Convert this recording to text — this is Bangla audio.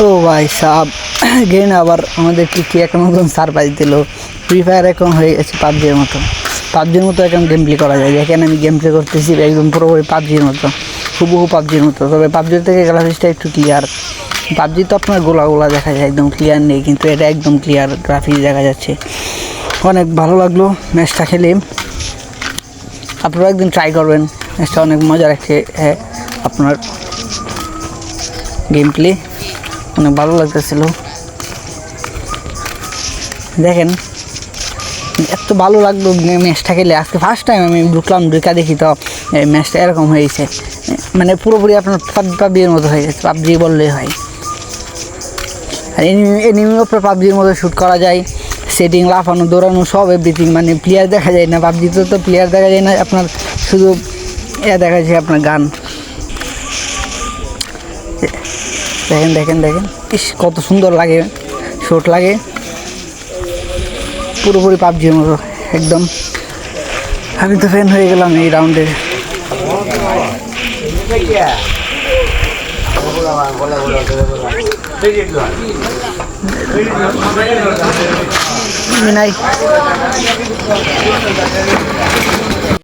ও ভাই সাব গেন আবার আমাদেরকে কি একটা নতুন সারপ্রাইজ দিল। ফ্রি ফায়ার এখন হয়ে গেছে পাবজির মতো। পাবজির মতো এখন গেম প্লে করা যায়। এখানে আমি গেম প্লে করতেছি একদম পুরোপুরি পাবজির মতো, হুবহু পাবজির মতো। তবে পাবজির থেকে গ্রাফিক্সটা একটু ক্লিয়ার। পাবজি তো আপনার গোলা গোলা দেখা যায়, একদম ক্লিয়ার নেই, কিন্তু এটা একদম ক্লিয়ার গ্রাফিক্স দেখা যাচ্ছে। অনেক ভালো লাগলো ম্যাচটা খেলে। আপনারা একদিন ট্রাই করবেন, ম্যাচটা অনেক মজা রাখছে। হ্যাঁ, আপনার গেম প্লে অনেক ভালো লাগতেছিল। দেখেন এত ভালো লাগলো ম্যাচটা খেলে। আজকে ফার্স্ট টাইম আমি ঢুকলাম, ঢুকা দেখি তো এই ম্যাচটা এরকম হয়েছে, মানে পুরোপুরি আপনার পাবজির মতো হয়ে গেছে, পাবজি বললেই হয়। আর এনিমি ওপরে পাবজির মতো শ্যুট করা যায়, সেটিং, লাফানো, দৌড়ানো, সব এভরিথিং। মানে প্লেয়ার দেখা যায় না, পাবজিতে তো প্লেয়ার দেখা যায় না, আপনার শুধু দেখা যায় আপনার গান। দেখেন দেখেন দেখেন, ইস কত সুন্দর লাগে, শট লাগে পুরোপুরি পাবজির মতো একদম। আমি তো ফ্যান হয়ে গেলাম এই রাউন্ডে। নাই